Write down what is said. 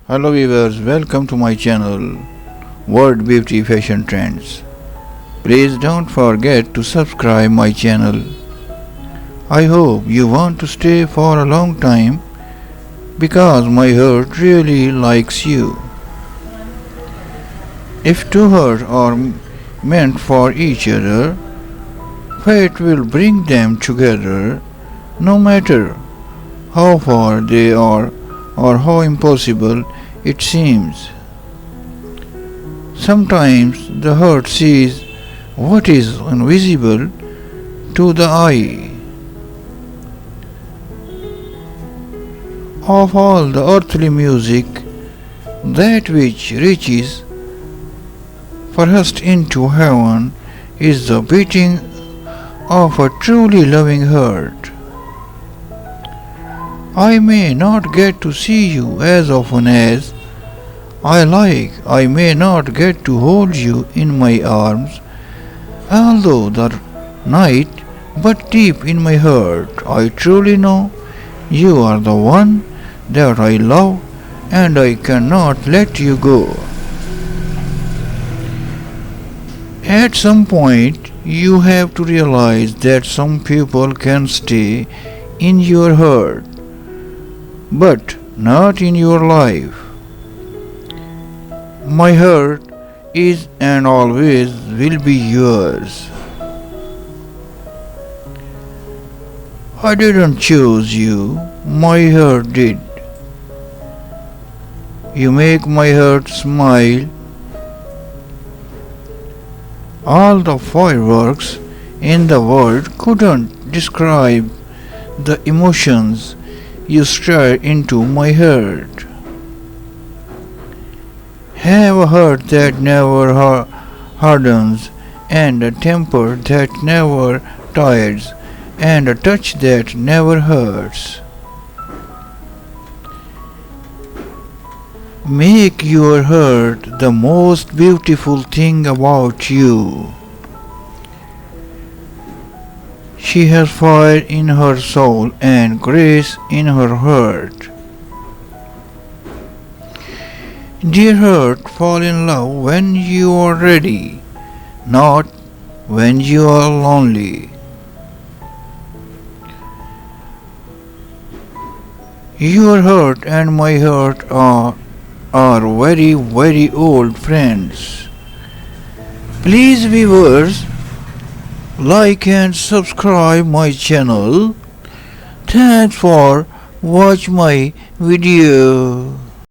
Hello viewers, welcome to my channel World Beauty Fashion Trends. Please don't forget to subscribe my channel. I hope you want to stay for a long time because my heart really likes you. If two hearts are meant for each other, fate will bring them together no matter how far they are or how impossible it seems. Sometimes the heart sees what is invisible to the eye. Of all the earthly music, that which reaches first into heaven is the beating of a truly loving heart. I may not get to see you as often as I like. I may not get to hold you in my arms, although the night, but deep in my heart, I truly know you are the one that I love and I cannot let you go. At some point, you have to realize that some people can stay in your heart, but not in your life. My heart is and always will be yours. I didn't choose you, my heart did. You make my heart smile. All the fireworks in the world couldn't describe the emotions you stir into my heart. Have a heart that never hardens, and a temper that never tires, and a touch that never hurts. Make your heart the most beautiful thing about you. She has fire in her soul and grace in her heart. Dear heart, fall in love when you are ready, not when you are lonely. Your heart and my heart are very, very old friends. Please viewers, like and subscribe my channel. Thanks for watching my video.